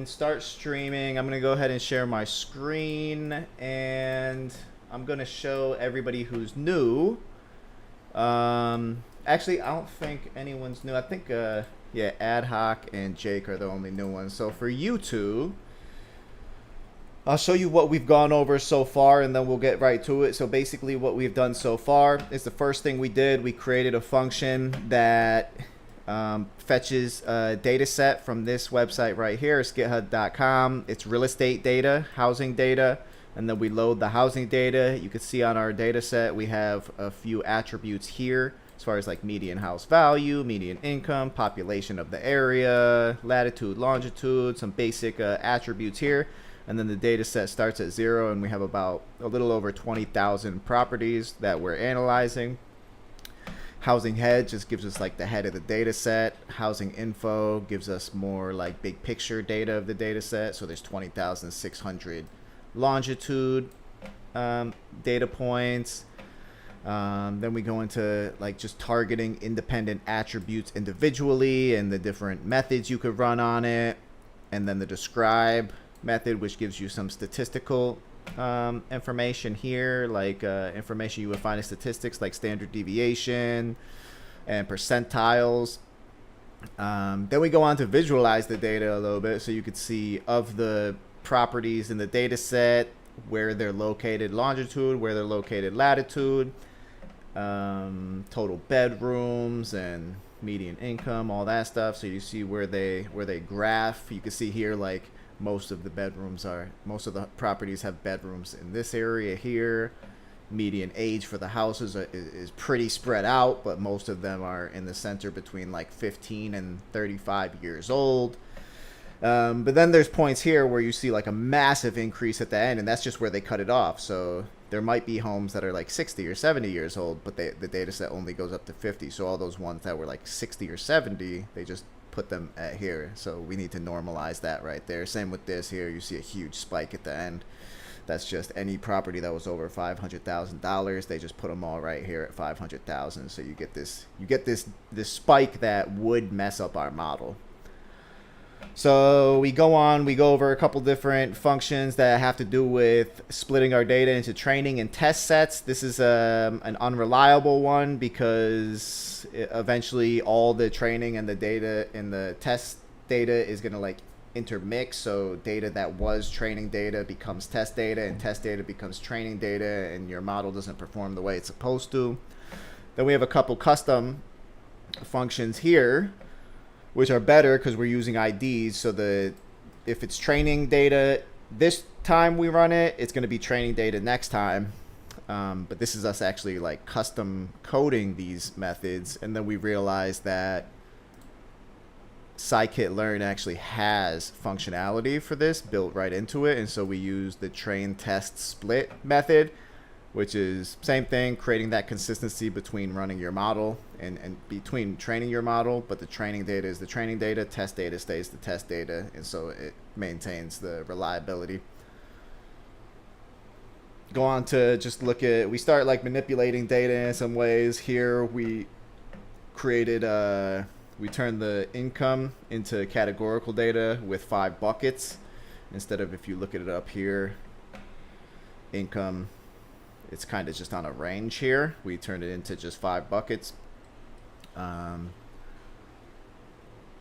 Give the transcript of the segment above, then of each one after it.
and start streaming. I'm going to go ahead and share my screen, and I'm going to show everybody who's new. Actually, I don't think anyone's new. I think, yeah, Ad Hoc and Jake are the only new ones. So for you two, I'll show you what we've gone over so far, and then we'll get right to it. So basically what we've done so far is the first thing we did, we created a function that fetches a data set from this website right here, skithub.com. It's real estate data, housing data, and then we load the housing data. You can see on our data set we have a few attributes here as far as like median house value, median income, population of the area, latitude, longitude, some basic attributes here. And then the data set starts at 0, and we have about a little over 20,000 properties that we're analyzing. Housing head just gives us like the head of the data set. Housing info gives us more like big picture data of the data set. So there's 20,600 longitude data points. Then we go into like just targeting independent attributes individually and the different methods you could run on it. And then the describe method, which gives you some statistical information here, like information you would find in statistics like standard deviation and percentiles. Then we go on to visualize the data a little bit, so you could see of the properties in the data set, where they're located longitude, where they're located latitude, total bedrooms and median income, all that stuff. So you see where they graph. You can see here like most of the properties have bedrooms in this area here. Median age for the houses is pretty spread out, but most of them are in the center between like 15 and 35 years old. But then there's points here where you see like a massive increase at the end, and that's just where they cut it off. So there might be homes that are like 60 or 70 years old, but the data set only goes up to 50. So all those ones that were like 60 or 70, they just put them at here. So we need to normalize that right there. Same with this here. You see a huge spike at the end. That's just any property that was over $500,000. They just put them all right here at 500,000. So you get this spike that would mess up our model. So we go over a couple different functions that have to do with splitting our data into training and test sets. This is an unreliable one because eventually all the training and the data and the test data is going to like intermix. So data that was training data becomes test data, and test data becomes training data, and your model doesn't perform the way it's supposed to. Then we have a couple custom functions here, which are better because we're using IDs. So if it's training data this time we run it, it's going to be training data next time. But this is us actually like custom coding these methods. And then we realized that Scikit-Learn actually has functionality for this built right into it. And so we use the train test split method, which is same thing, creating that consistency between running your model and between training your model, but the training data is the training data, test data stays the test data, and so it maintains the reliability. Go on to just look at, we start like manipulating data in some ways. Here we created, we turned the income into categorical data with 5 buckets. Instead of, if you look at it up here, income, it's kind of just on a range here. We turned it into just 5 buckets.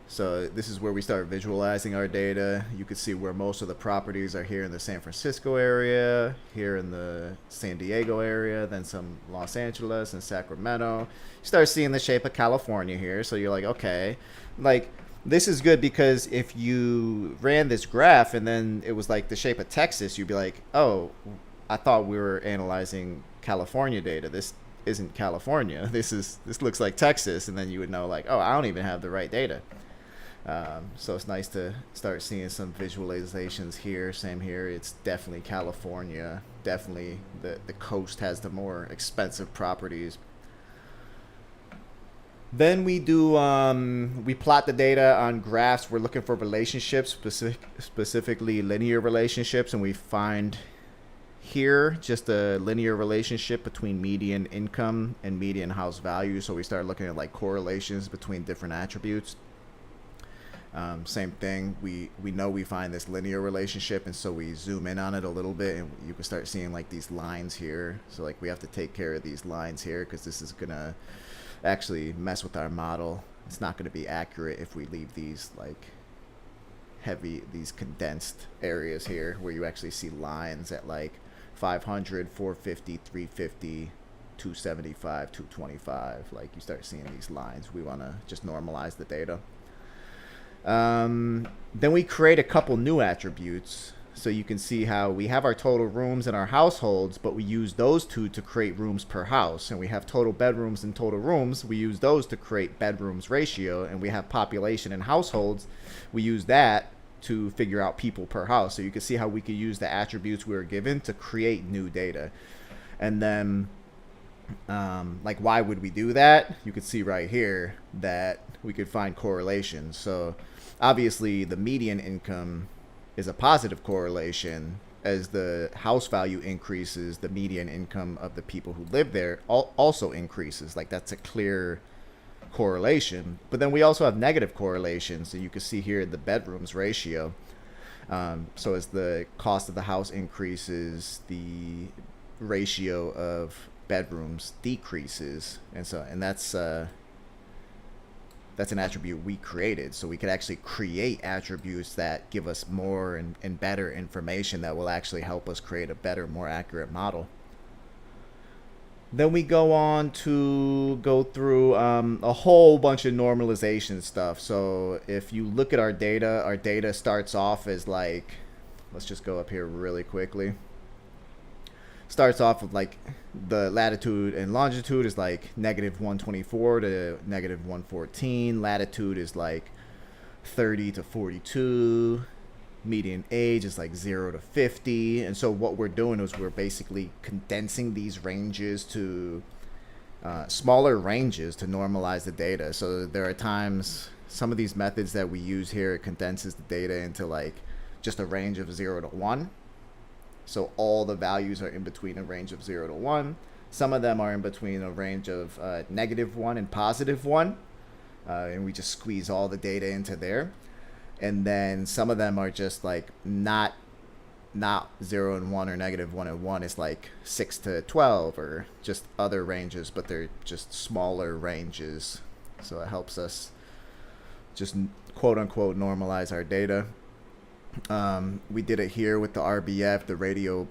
So this is where we start visualizing our data. You can see where most of the properties are here in the San Francisco area, here in the San Diego area, then some Los Angeles and Sacramento. You start seeing the shape of California here. So you're like, okay, like this is good because if you ran this graph and then it was like the shape of Texas, you'd be like, oh, I thought we were analyzing California data. This isn't California. This looks like Texas. And then you would know like, oh, I don't even have the right data. So it's nice to start seeing some visualizations here. Same here. It's definitely California. Definitely the coast has the more expensive properties. Then we do we plot the data on graphs. We're looking for relationships, specifically linear relationships, and we find here just a linear relationship between median income and median house value. So we start looking at like correlations between different attributes. Same thing. We know we find this linear relationship, and so we zoom in on it a little bit, and you can start seeing like these lines here. So like we have to take care of these lines here because this is gonna actually mess with our model. It's not gonna be accurate if we leave these like these condensed areas here where you actually see lines at like 500, 450, 350, 275, 225. Like you start seeing these lines. We want to just normalize the data. Then we create a couple new attributes. So you can see how we have our total rooms and our households, but we use those two to create rooms per house. And we have total bedrooms and total rooms. We use those to create bedrooms ratio. And we have population and households. We use that to figure out people per house. So you can see how we could use the attributes we were given to create new data. And then like why would we do that? You could see right here that we could find correlations. So obviously the median income is a positive correlation. As the house value increases, the median income of the people who live there also increases. Like that's a clear correlation. But then we also have negative correlations. So you can see here the bedrooms ratio. So as the cost of the house increases, the ratio of bedrooms decreases, and that's an attribute we created. So we could actually create attributes that give us more and better information that will actually help us create a better, more accurate model. Then we go on to go through a whole bunch of normalization stuff. So if you look at our data starts off as like, let's just go up here really quickly. Starts off with like the latitude and longitude is like -124 to -114. Latitude is like 30 to 42. Median age is like 0 to 50. And so what we're doing is we're basically condensing these ranges to smaller ranges to normalize the data. So there are times some of these methods that we use here, it condenses the data into like just a range of 0 to 1. So all the values are in between a range of 0 to 1. Some of them are in between a range of -1 and +1. And we just squeeze all the data into there. And then some of them are just like not 0 and 1 or -1 and 1. It's like 6 to 12 or just other ranges, but they're just smaller ranges. So it helps us just quote unquote normalize our data. We did it here with the RBF, the radio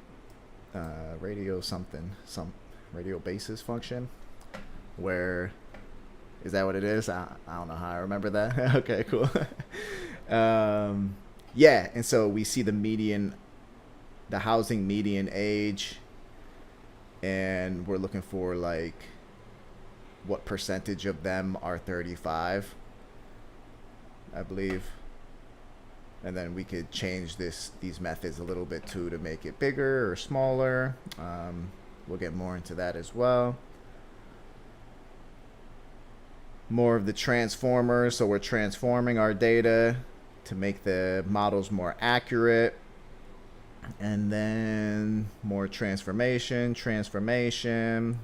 basis function, where is that what it is? I don't know how I remember that. Okay, cool. Yeah, and so we see the housing median age, and we're looking for like what percentage of them are 35, I believe. And then we could change these methods a little bit too to make it bigger or smaller. We'll get more into that as well. More of the transformers. So we're transforming our data to make the models more accurate. And then more transformation,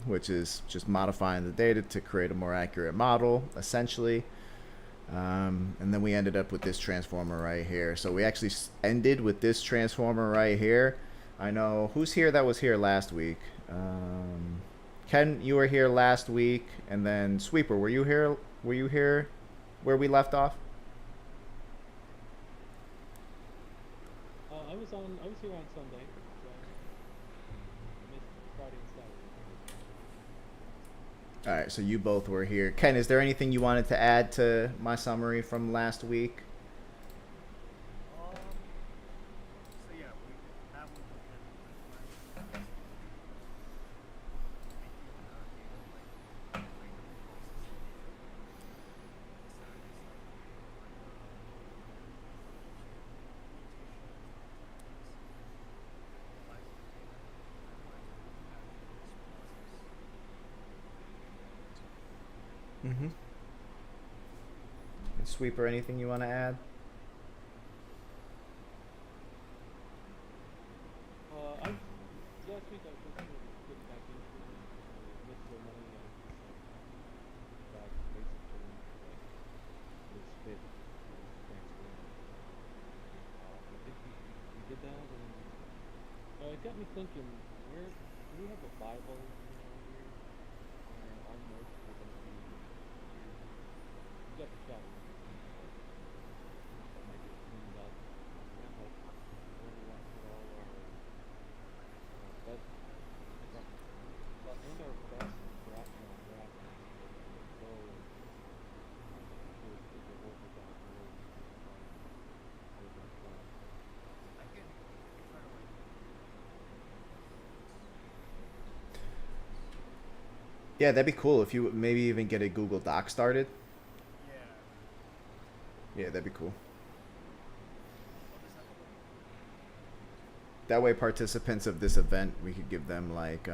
which is just modifying the data to create a more accurate model, essentially. And then we ended up with this transformer right here. So we actually ended with this transformer right here. I know who's here that was here last week. Ken, you were here last week, and then Sweeper, were you here? Were you here where we left off? I was here on Sunday. So I missed Friday and Saturday. All right, so you both were here. Ken, is there anything you wanted to add to my summary from last week? So yeah, we have looked at Mm-hmm. And Sweeper, anything you want to add? Last week I was just getting back into missed the money and back basically like this fit transformers. it got me thinking. Where we have a Bible, here, and our notes are going to be here. We got the chapter. That might get cleaned up. And like where we want to put all our best stuff. But and our best graph and our graph. So to the worker down below. How does that sound? I can try to like. Yeah, that'd be cool if you maybe even get a Google Doc started. Yeah. Yeah, that'd be cool. What does that look That way, participants of this event, we could give them like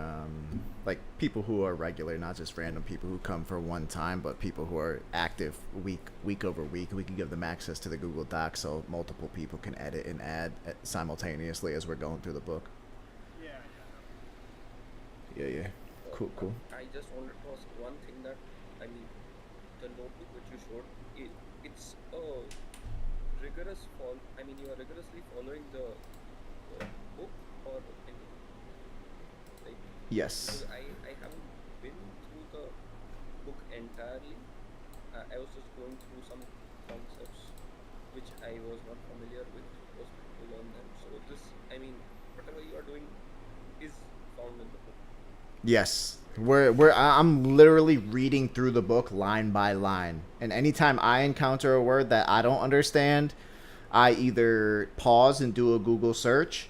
people who are regular, not just random people who come for one time, but people who are active week over week. We can give them access to the Google Doc so multiple people can edit and add simultaneously as we're going through the book. like? Yeah. Yeah. Cool. I just wanted to ask one thing that, I mean, the notebook which you showed, it's a rigorous follow. I mean, you are rigorously following the book, or I mean, like, Yes. because I haven't been through the book entirely. I was just going through some concepts which I was not familiar with, was to learn them. So this, I mean, whatever you are doing is found in the book. Yes. I'm literally reading through the book line by line. And anytime I encounter a word that I don't understand, I either pause and do a Google search,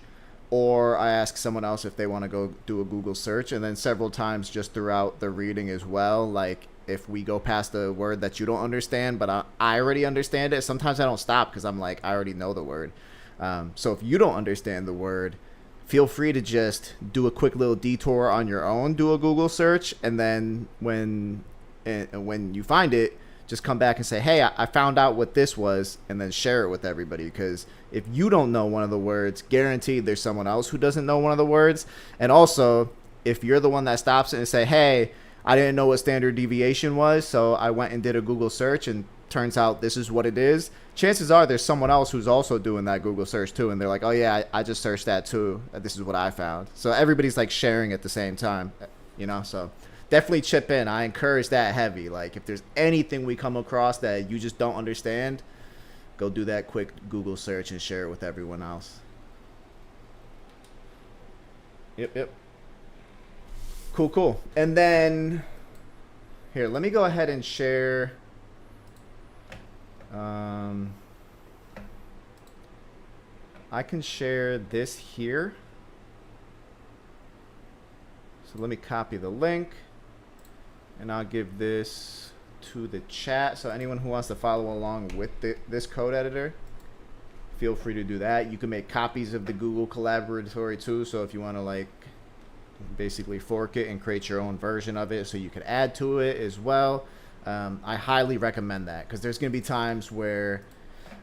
or I ask someone else if they want to go do a Google search. And then several times just throughout the reading as well, like if we go past a word that you don't understand, but I already understand it, sometimes I don't stop because I'm like, I already know the word. So if you don't understand the word, feel free to just do a quick little detour on your own, do a Google search, and then when you find it, just come back and say, hey, I found out what this was, and then share it with everybody. Because if you don't know one of the words, guaranteed there's someone else who doesn't know one of the words. And also, if you're the one that stops it and say, hey, I didn't know what standard deviation was, so I went and did a Google search, and turns out this is what it is, chances are there's someone else who's also doing that Google search too, and they're like, oh yeah, I just searched that too, this is what I found. So everybody's like sharing at the same time, so definitely chip in. I encourage that heavy. Like if there's anything we come across that you just don't understand, go do that quick Google search and share it with everyone else. Yep. Cool. And then here, let me go ahead and share I can share this here. So let me copy the link, and I'll give this to the chat. So anyone who wants to follow along with this code editor, feel free to do that. You can make copies of the Google Collaboratory too. So if you want to like basically fork it and create your own version of it so you could add to it as well, I highly recommend that, because there's going to be times where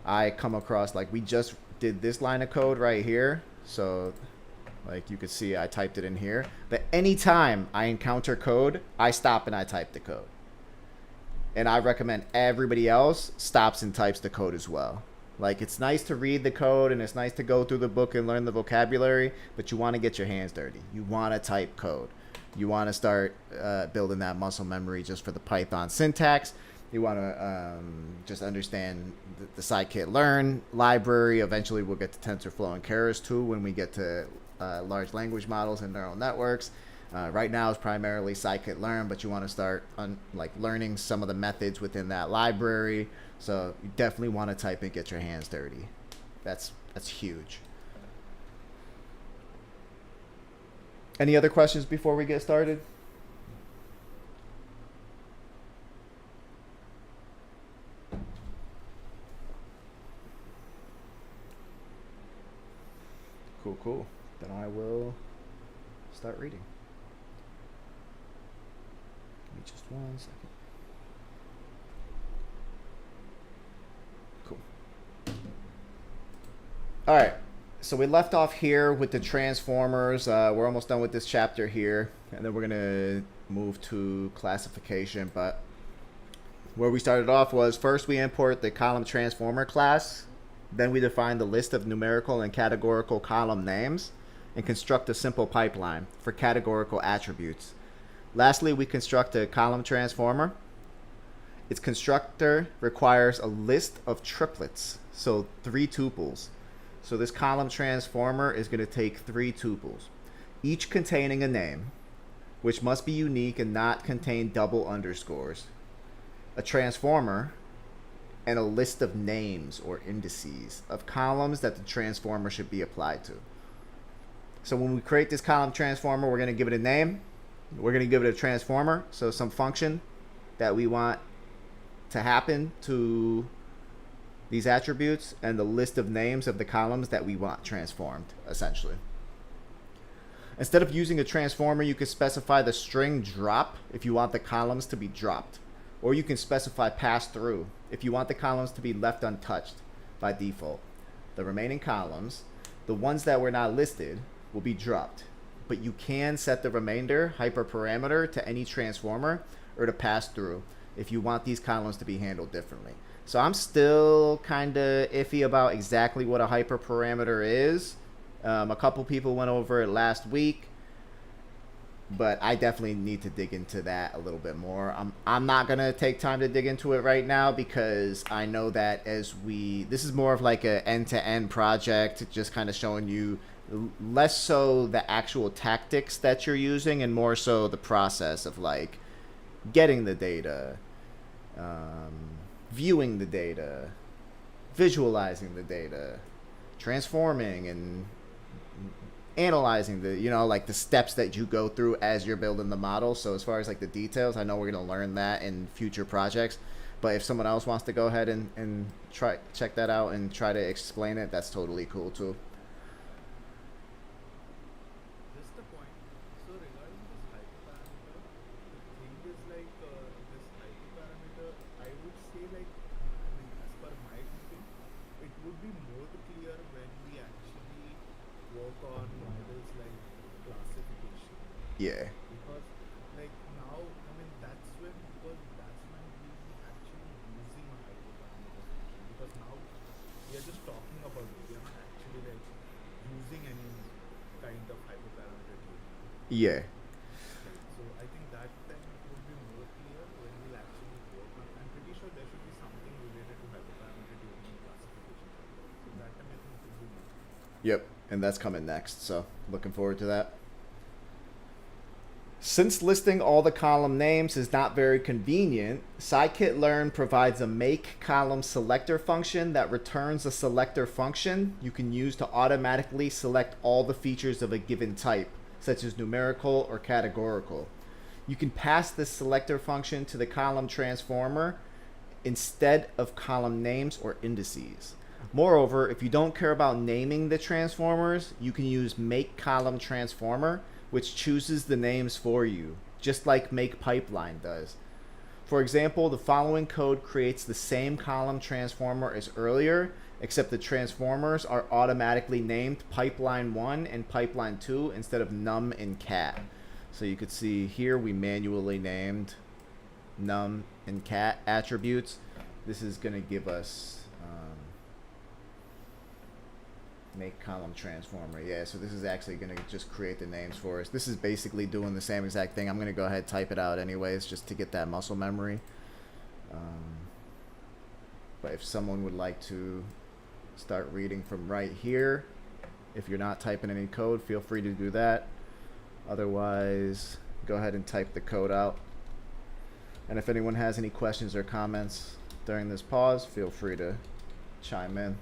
I come across, like we just did this line of code right here. So like you could see I typed it in here, but anytime I encounter code, I stop and I type the code. And I recommend everybody else stops and types the code as well. Like it's nice to read the code and it's nice to go through the book and learn the vocabulary, but you want to get your hands dirty. You want to type code. You want to start building that muscle memory just for the Python syntax. You want to just understand the Scikit-Learn library. Eventually we'll get to TensorFlow and Keras too when we get to large language models and neural networks. Right now it's primarily Scikit-Learn, but you want to start learning some of the methods within that library. So you definitely want to type and get your hands dirty. That's huge. Any other questions before we get started? Cool. Then I will start reading. Give me just 1 second. Cool. All right. So we left off here with the transformers. We're almost done with this chapter here, and then we're gonna move to classification. But where we started off was first we import the column transformer class, then we define the list of numerical and categorical column names, and construct a simple pipeline for categorical attributes. Lastly, we construct a column transformer. Its constructor requires a list of triplets, so 3 tuples. So this column transformer is going to take 3 tuples, each containing a name, which must be unique and not contain double underscores, a transformer, and a list of names or indices of columns that the transformer should be applied to. So when we create this column transformer, we're going to give it a name. We're going to give it a transformer, so some function that we want to happen to these attributes, and the list of names of the columns that we want transformed, essentially. Instead of using a transformer, you can specify the string drop if you want the columns to be dropped. Or you can specify pass through if you want the columns to be left untouched by default. The remaining columns, the ones that were not listed, will be dropped. But you can set the remainder hyperparameter to any transformer or to pass through if you want these columns to be handled differently. So I'm still kind of iffy about exactly what a hyperparameter is. A couple people went over it last week, but I definitely need to dig into that a little bit more. I'm not going to take time to dig into it right now because I know that this is more of like a end-to-end project, just kind of showing you less so the actual tactics that you're using and more so the process of like getting the data, viewing the data, visualizing the data, transforming and analyzing the, like the steps that you go through as you're building the model. So as far as like the details, I know we're going to learn that in future projects, but if someone else wants to go ahead and try check that out and try to explain it, that's totally cool too. Just a point. So regarding this hyperparameter, the thing is like this hyperparameter, I would say like, I mean, as per my thinking, it would be more clear when we actually work on models like classification. Yeah. Because like now, I mean, that's when we'll be actually using a hyperparameter function. Because now we are just talking about it. We are not actually like using any kind of hyperparameter tuning. Yeah. Right. So I think that then would be more clear when we'll actually work on. I'm pretty sure there should be something related to hyperparameter tuning and classification. So that time I think it would be more. Yep. And that's coming next. So looking forward to that. Since listing all the column names is not very convenient, Scikit-Learn provides a make column selector function that returns a selector function you can use to automatically select all the features of a given type, such as numerical or categorical. You can pass this selector function to the column transformer instead of column names or indices. Moreover, if you don't care about naming the transformers, you can use make column transformer, which chooses the names for you, just like make pipeline does. For example, the following code creates the same column transformer as earlier, except the transformers are automatically named pipeline 1 and pipeline 2 instead of num and cat. So you could see here we manually named num and cat attributes. This is going to give us make column transformer. Yeah, so this is actually going to just create the names for us. This is basically doing the same exact thing. I'm going to go ahead and type it out anyways just to get that muscle memory. But if someone would like to start reading from right here, if you're not typing any code, feel free to do that. Otherwise, go ahead and type the code out. And if anyone has any questions or comments during this pause, feel free to chime in.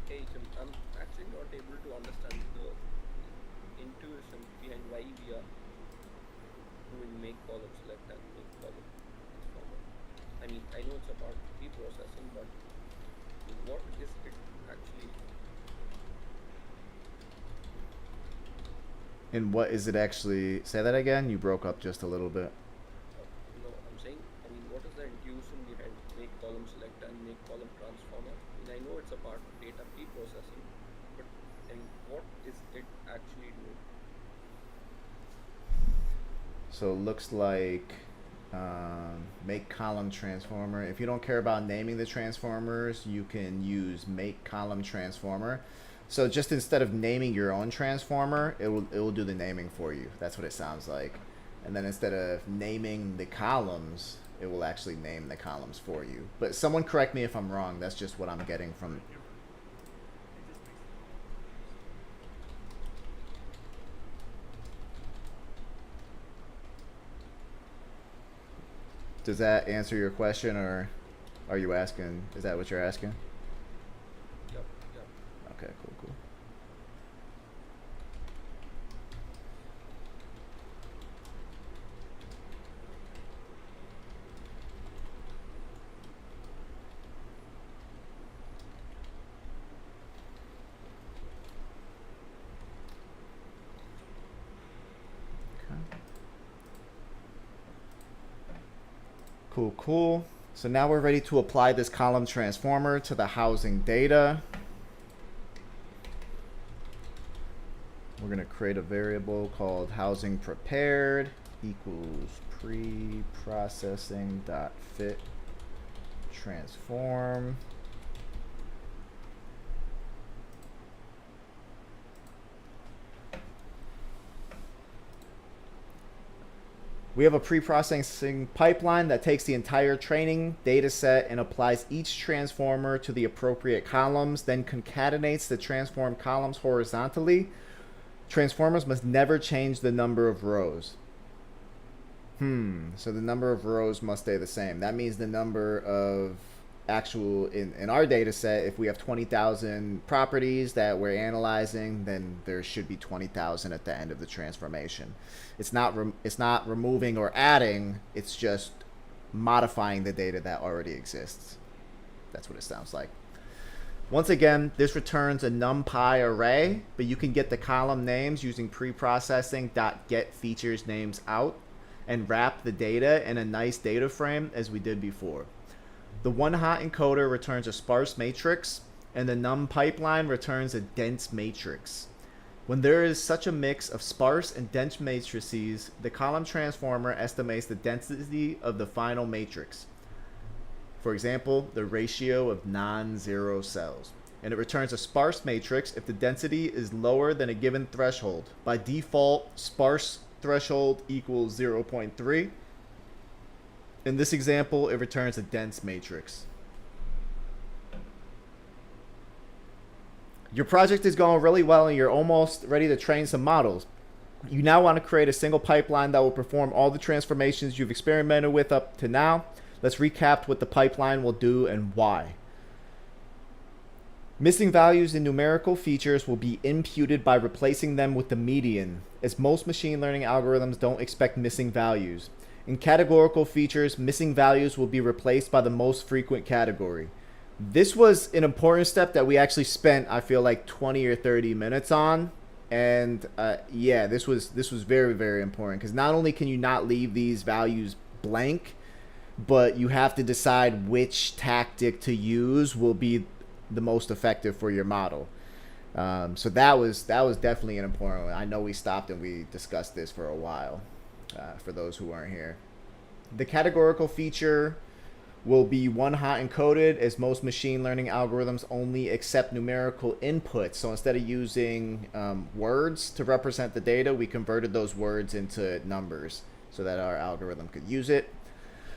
Hey Jim, I'm actually not able to understand the intuition behind why we are doing make column select and make column transformer. I mean, I know it's about pre-processing, but what is it actually? And what is it actually? Say that again. You broke up just a little bit. No, I'm saying, I mean, what is the intuition behind make column select and make column transformer? I mean, I know it's a part of data pre-processing, but I mean, what is So it looks like make column transformer. If you don't care about naming the transformers, you can use make column transformer. So just instead of naming your own transformer, it will do the naming for you. That's what it sounds like. And then instead of naming the columns, it will actually name the columns for you. But someone correct me if I'm wrong. That's just what I'm getting from. Does that answer your question, or are you asking? Is that what you're asking? Yep, yep. Okay, cool. Cool. So now we're ready to apply this column transformer to the housing data. We're going to create a variable called housing prepared equals preprocessing dot fit transform. We have a pre-processing pipeline that takes the entire training data set and applies each transformer to the appropriate columns, then concatenates the transformed columns horizontally. Transformers must never change the number of rows. So the number of rows must stay the same. That means the number of actual, in our data set, if we have 20,000 properties that we're analyzing, then there should be 20,000 at the end of the transformation. It's not removing or adding, it's just modifying the data that already exists. That's what it sounds like. Once again, this returns a NumPy array, but you can get the column names using preprocessing.getFeaturesNames out and wrap the data in a nice data frame as we did before. The one-hot encoder returns a sparse matrix, and the num pipeline returns a dense matrix. When there is such a mix of sparse and dense matrices, the column transformer estimates the density of the final matrix. For example, the ratio of non-zero cells. And it returns a sparse matrix if the density is lower than a given threshold. By default, sparse threshold equals 0.3. In this example, it returns a dense matrix. Your project is going really well and you're almost ready to train some models. You now want to create a single pipeline that will perform all the transformations you've experimented with up to now. Let's recap what the pipeline will do and why. Missing values in numerical features will be imputed by replacing them with the median, as most machine learning algorithms don't expect missing values. In categorical features, missing values will be replaced by the most frequent category. This was an important step that we actually spent, I feel like, 20 or 30 minutes on. And yeah, this was very, very important, because not only can you not leave these values blank, but you have to decide which tactic to use will be the most effective for your model. So that was definitely an important one. I know we stopped and we discussed this for a while, for those who weren't here. The categorical feature will be one-hot encoded, as most machine learning algorithms only accept numerical inputs. So instead of using words to represent the data, we converted those words into numbers so that our algorithm could use it.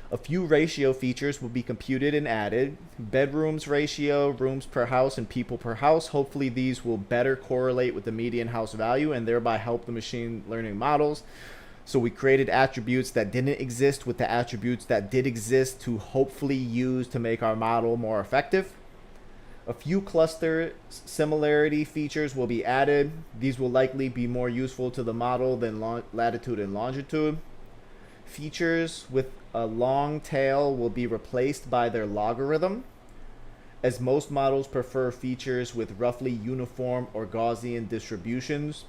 A few ratio features will be computed and added. Bedrooms ratio, rooms per house, and people per house. Hopefully these will better correlate with the median house value and thereby help the machine learning models. So we created attributes that didn't exist with the attributes that did exist to hopefully use to make our model more effective. A few cluster similarity features will be added. These will likely be more useful to the model than latitude and longitude. Features with a long tail will be replaced by their logarithm, as most models prefer features with roughly uniform or Gaussian distributions.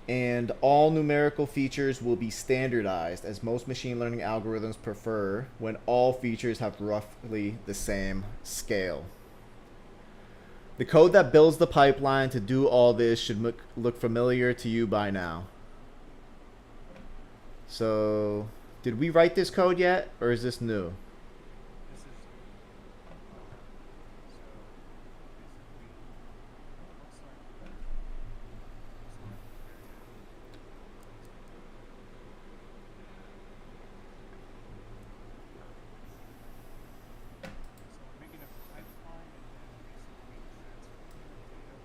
And all numerical features will be standardized, as most machine learning algorithms prefer when all features have roughly the same scale. The code that builds the pipeline to do all this should look familiar to you by now. So, did we write this code yet, or is this new? This is so basically I'll start with that. So we're making a pipeline and then basically transforming the data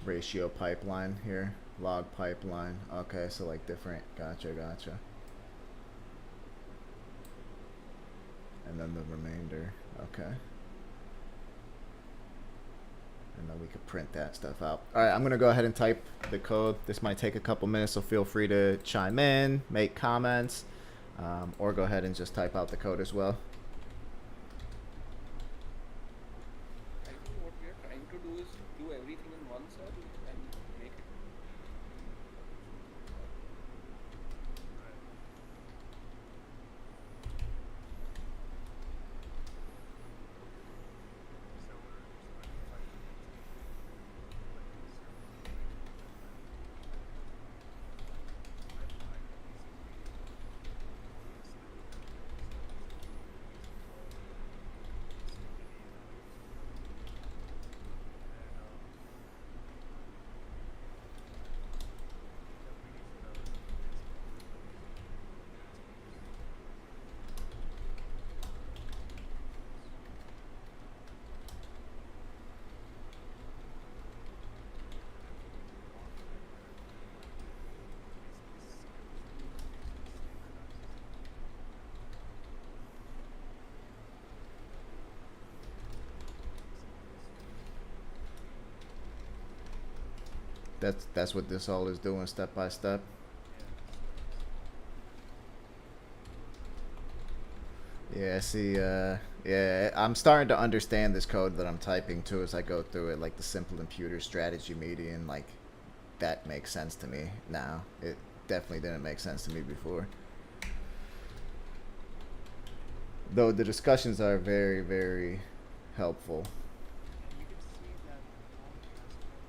Ratio pipeline here, log pipeline. Okay, so like different. Gotcha, gotcha. And then the remainder. Okay. And then we could print that stuff out. All right, I'm gonna go ahead and type the code. This might take a couple minutes, so feel free to chime in, make comments, or go ahead and just type out the code as well. I think what we are trying to do is do everything in one cell and make it. That's what this all is doing, step by step. Yeah, see, yeah, I'm starting to understand this code that I'm typing too as I go through it, like the simple imputer strategy median, like that makes sense to me now. It definitely didn't make sense to me before. Though the discussions are very, very helpful. and you can see that on transform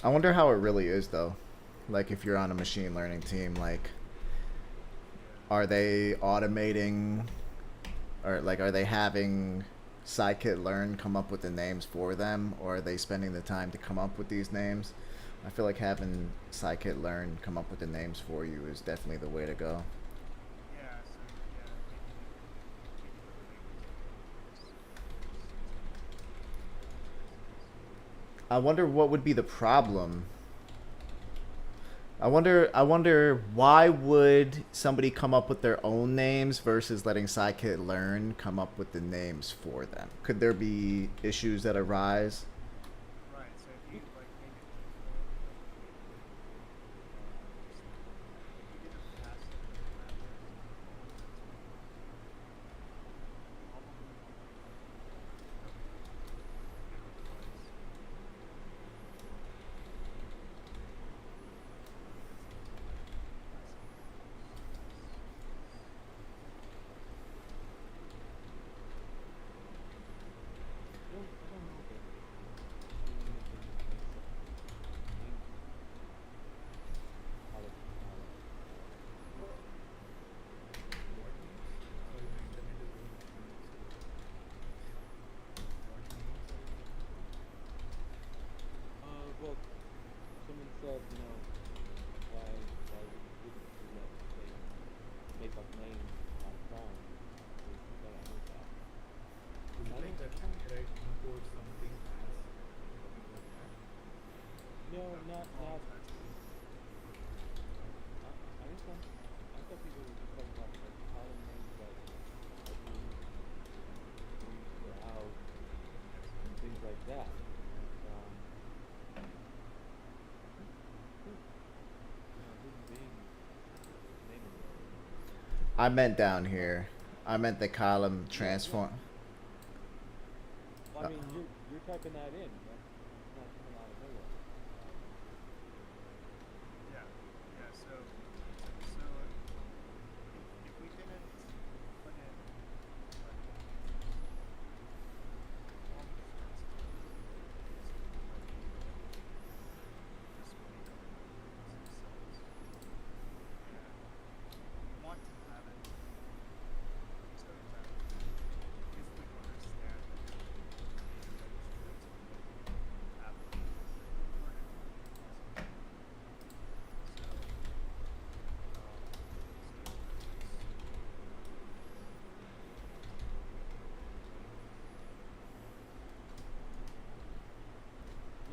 I wonder how it really is though. Like if you're on a machine learning team, like are they automating or like are they having Scikit-Learn come up with the names for them, or are they spending the time to come up with these names? I feel like having Scikit-Learn come up with the names for you is definitely the way to go. yeah, so yeah, I wonder what would be the problem. I wonder why would somebody come up with their own names versus letting Scikit-Learn come up with the names for them? Could there be issues that arise? right, so if you like make it you get a passive I don't know, but doing it in like separate names, how it, what names? Sorry, my internet is going what names are you well, someone said, you know, why wouldn't you let, say, make up names on phone? You gotta know that. is it I like don't, that I don't, right import something as something like that? no, not, Oh, not, that's I guess I thought people were just talking about like column names that are being used or out and things like that. And, human beings naming it. I meant down here. I meant the column Yeah, yeah. transform. I mean, you're typing that in. That's not coming out of nowhere. Yeah, yeah. So if we didn't put in like all these we want to have it so that if we understand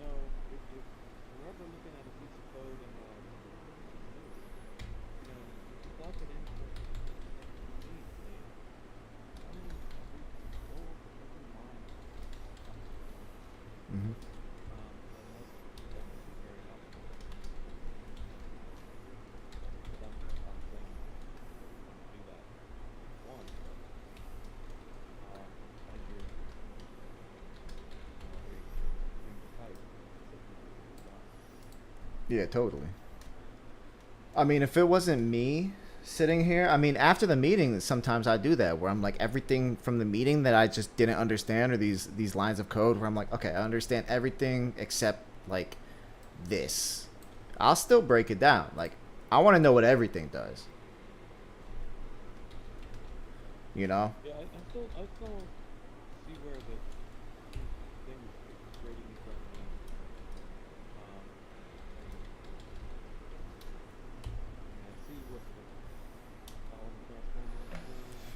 No, if we're ever looking at a piece of code and you know, if you plug it into neatly, I mean, we go over every line. Mm-hmm. And that would be very helpful. But I'm saying do that once, but as you're doing the type, Yeah, totally. I mean, if it wasn't me sitting here, I mean, after the meeting, sometimes I do that where I'm like everything from the meeting that I just didn't understand, or these lines of code where I'm like, okay, I understand everything except like this. I'll still break it down. Like, I want to know what everything does. You know? yeah, I still see where the thing is creating these right now. I see what the column transformer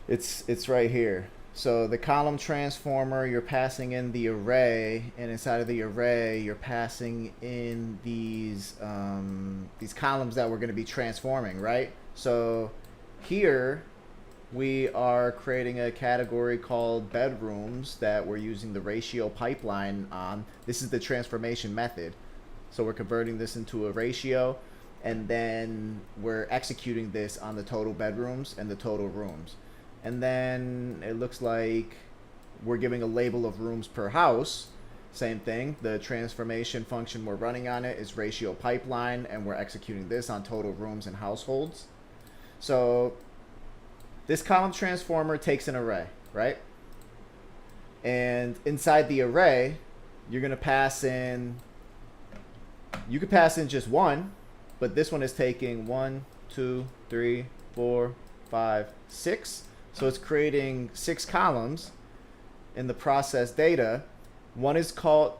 is doing. It's right here. So the column transformer, you're passing in the array, and inside of the array, you're passing in these columns that we're going to be transforming, right? So here we are creating a category called bedrooms that we're using the ratio pipeline on. This is the transformation method. So we're converting this into a ratio, and then we're executing this on the total bedrooms and the total rooms. And then it looks like we're giving a label of rooms per house. Same thing. The transformation function we're running on it is ratio pipeline, and we're executing this on total rooms and households. So this column transformer takes an array, right? And inside the array, you're going to pass in, you could pass in just one, but this one is taking 1, 2, 3, 4, 5, 6. So it's creating 6 columns in the process data. One is called,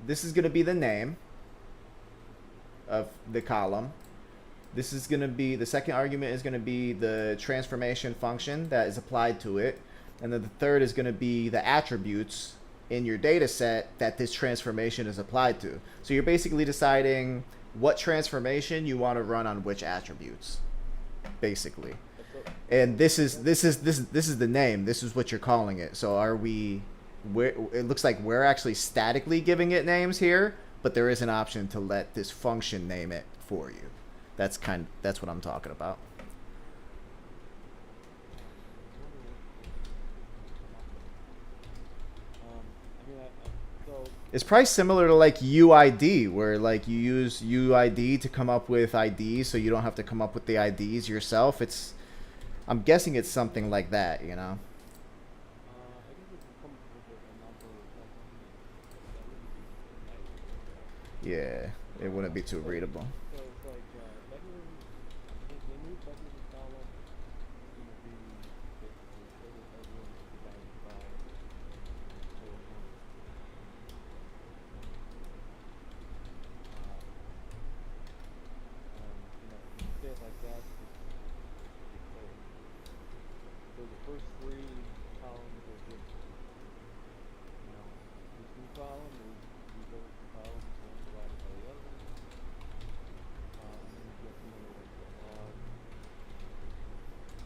this is going to be the name of the column. This is going to be, the second argument is going to be the transformation function that is applied to it. And then the third is going to be the attributes in your data set that this transformation is applied to. So you're basically deciding what transformation you want to run on which attributes, basically. And this is the name. This is what you're calling it. So are we? It looks like we're actually statically giving it names here, but there is an option to let this function name it for you. That's what I'm talking about. It's probably similar to like UID, where like you use UID to come up with IDs, so you don't have to come up with the IDs yourself. I'm guessing it's something like that, you know. Yeah, it wouldn't be too readable. So it's like bedroom, the new bedroom column is going to be basically total bedroom divided by total room. If you say it like that, it's clear. So the first 3 columns are just, this new column is these other 2 columns, one divided by the other. And then you get something like the log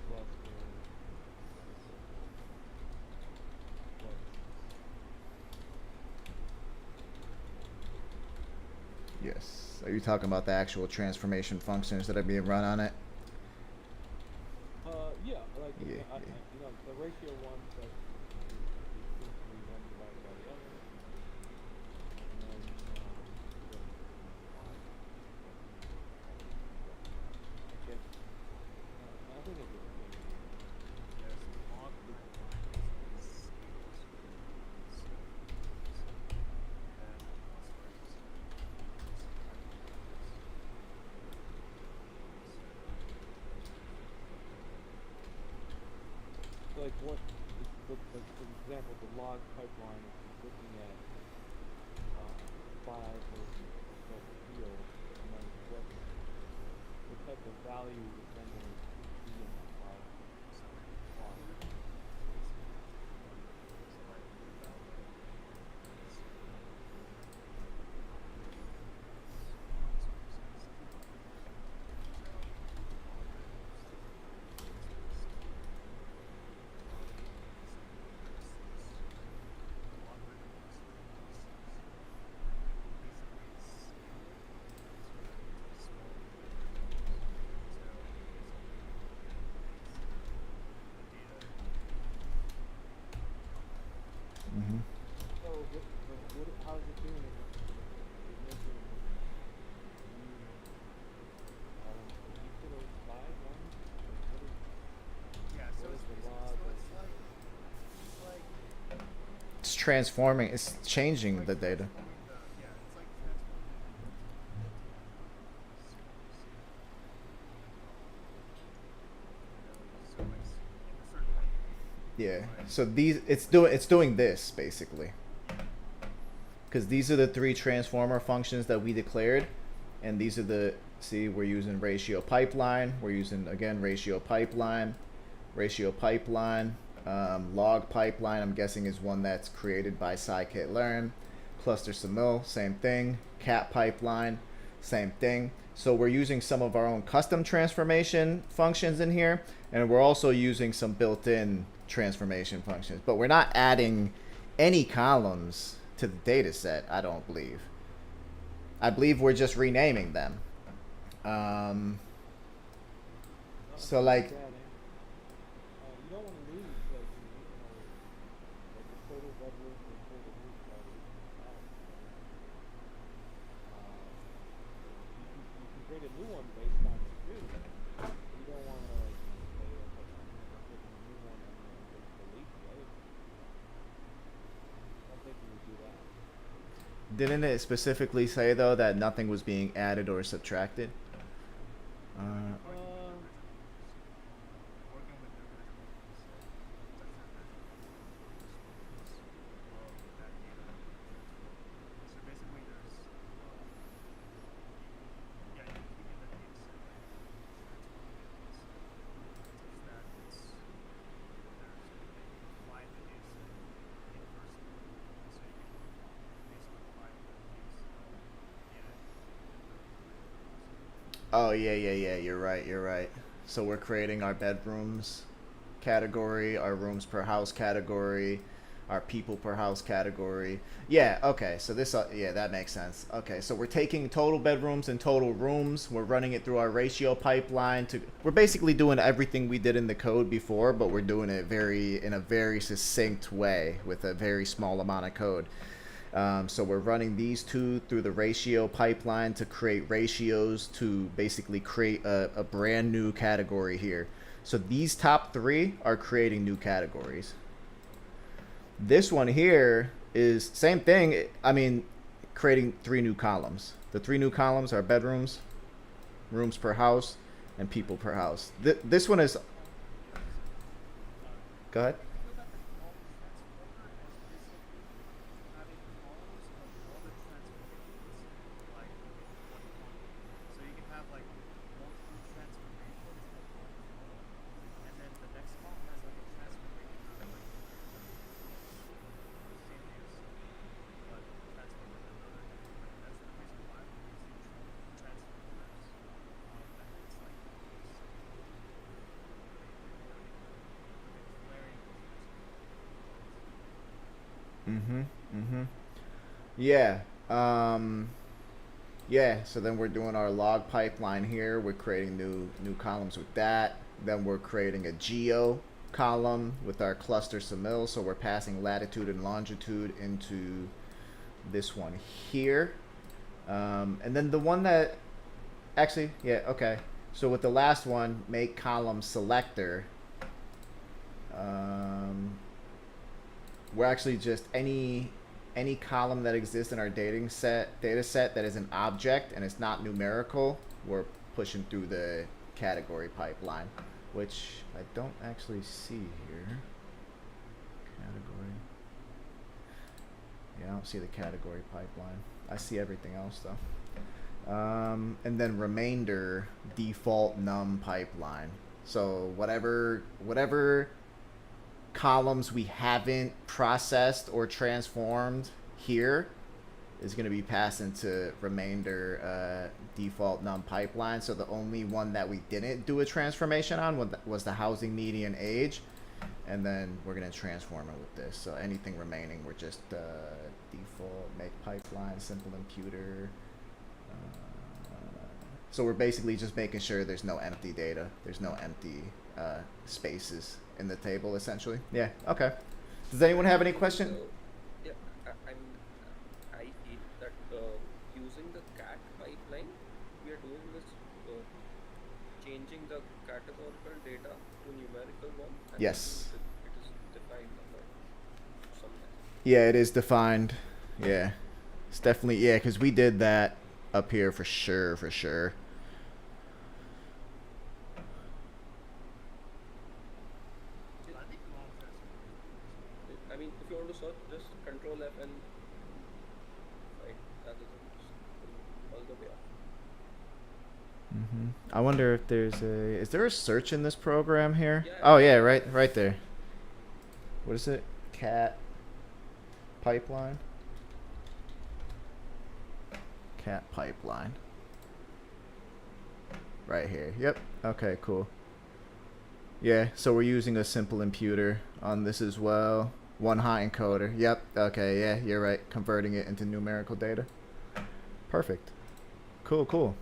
plus the plus. Yes. Are you talking about the actual transformation functions that are being run on it? Yeah, like Yeah, the ratio one says is simply 1 divided by the other. like what like for example, the log pipeline is looking at five of the field, and then what type of value is then going to be in that log? log. Mm-hmm. So how's it doing it? Is making new each of those five ones? What is Yeah, so what is it's the so log? it's like It's transforming. It's changing the data. transforming the yeah, it's like transforming so it's in a certain way. Yeah. So it's doing this basically. Because these are the three transformer functions that we declared, and these are the, see, we're using ratio pipeline, we're using again ratio pipeline, log pipeline, I'm guessing is one that's created by Scikit-Learn, cluster simul, same thing, cat pipeline, same thing. So we're using some of our own custom transformation functions in here, and we're also using some built-in transformation functions, but we're not adding any columns to the data set, I don't believe. I believe we're just renaming them. So like, You don't want to lose like the total bedrooms and total roof values. You can create a new one based on it too. You don't want to like say okay, I'm making a new one and then just delete the other one. I don't think you would do that. didn't it specifically say though that nothing was being added or subtracted? Working with the that data. So basically there's yeah, you're keeping the data set right. Transforming it. It's there's apply the data set inversely. So you can basically apply the data set Oh yeah, you're right. So we're creating our bedrooms category, our rooms per house category, our people per house category. Yeah, okay, so this, yeah, that makes sense. Okay, so we're taking total bedrooms and total rooms, we're running it through our ratio pipeline we're basically doing everything we did in the code before, but we're doing it in a very succinct way with a very small amount of code. So we're running these two through the ratio pipeline to create ratios to basically create a brand new category here. So these top three are creating new categories. This one here is same thing. I mean, creating three new columns. The three new columns are bedrooms, rooms per house, and people per house. This one is. Go ahead. so you can have like multiple transformations of one column, and then the next column has like a transformation of like same data set, but transformed with another like that's the reason why we're using transformers. That it's like flaring Yeah. Yeah, so then we're doing our log pipeline here. We're creating new columns with that. Then we're creating a geo column with our cluster simul. So we're passing latitude and longitude into this one here. And then the one that actually, yeah, okay. So with the last one, make column selector. We're actually just any column that exists in our data set that is an object and it's not numerical, we're pushing through the category pipeline. which I don't actually see here. Category. Yeah, I don't see the category pipeline. I see everything else though. And then remainder default num pipeline. So whatever columns we haven't processed or transformed here is going to be passed into remainder default num pipeline. So the only one that we didn't do a transformation on was the housing median age, and then we're going to transform it with this. So anything remaining, we're just default make pipeline simple imputer. So we're basically just making sure there's no empty data, there's no empty spaces in the table, essentially. Yeah. Okay. Does anyone have any question? So, yeah, I feel that using the cat pipeline, we are doing this, changing the categorical data to numerical one. And Yes. It is defined under somewhere. Yeah, it is defined. Yeah, it's definitely, yeah, because we did that up here for sure, for sure. I mean, if you want to search, just Control F and right, rather than just go all the way up. I wonder if there's is there a search in this program here? Yeah. Oh yeah, right there. What is it? Cat pipeline. Cat pipeline. Right here. Yep. Okay, cool. Yeah, so we're using a simple imputer on this as well. One hot encoder. Yep. Okay, yeah, you're right. Converting it into numerical data. Perfect. Cool, cool.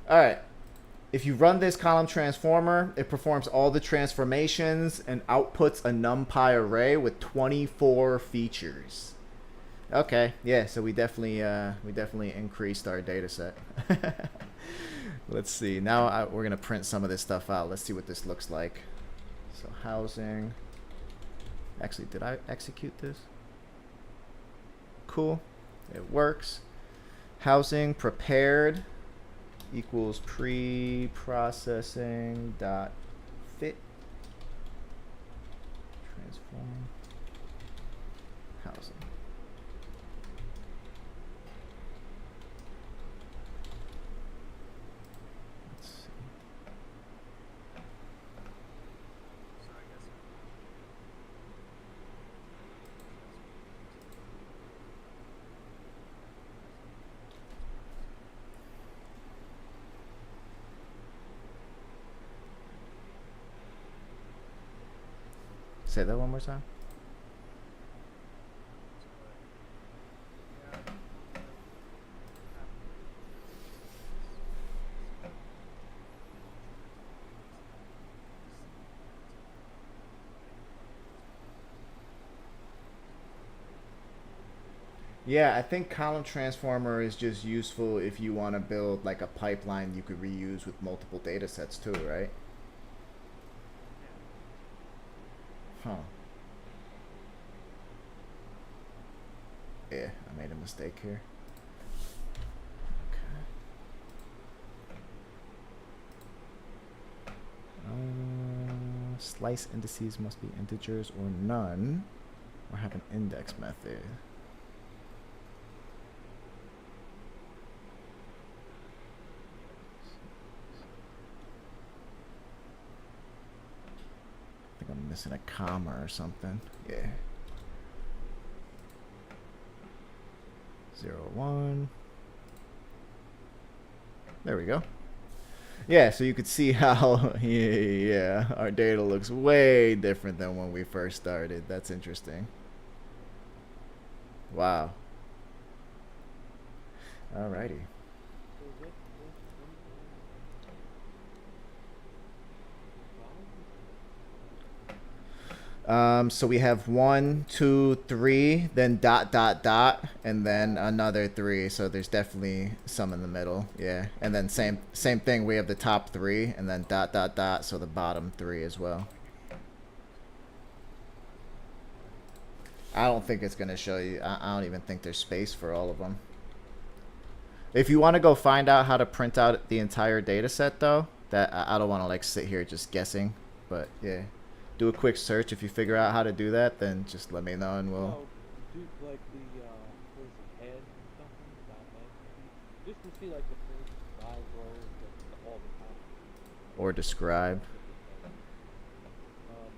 All right. If you run this column transformer, it performs all the transformations and outputs a NumPy array with 24 features. Okay, yeah, so we definitely increased our data set. Let's see. Now we're gonna print some of this stuff out. Let's see what this looks like. So housing. Actually, did I execute this? Cool. It works. Housing prepared equals pre-processing dot fit transform housing. Let's see. So I guess Say that one more time. Yeah, I think column transformer is just useful if you want to build like a pipeline you could reuse with multiple data sets too, right? Huh. Yeah, I made a mistake here. Okay. Slice indices must be integers or none, or have an index method. I think I'm missing a comma or something. Yeah. 0, 1. There we go. Yeah, so you could see how yeah, our data looks way different than when we first started. That's interesting. Wow. Alrighty. So what So we have 1, 2, 3, then dot dot dot, and then another 3. So there's definitely some in the middle, yeah. And then same thing. We have the top 3, and then dot dot dot. So the bottom 3 as well. I don't think it's gonna show you. I don't even think there's space for all of them. If you want to go find out how to print out the entire data set, though, That I don't want to like sit here just guessing, but yeah, do a quick search. If you figure out how to do that, then just let me know and we'll. No, do like the what is it, head something dot head maybe? Just to see like the first 5 rows of all the columns. Or describe. Um,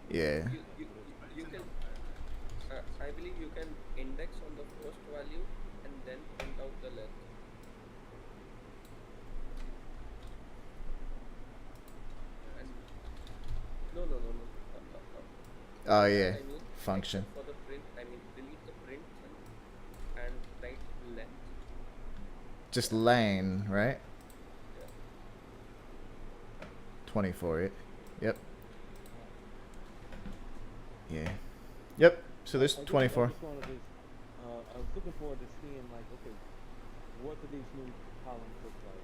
Yeah. You can I believe you can index on the first value and then print out the length. And no. Oh What yeah. I mean, Function. except for the print, I mean delete the print and write length. Just lane, right? Yeah. 24. Yep. Yeah. Yep. So there's I 24. just wanted to, I was looking forward to seeing like, okay, what do these new columns look like?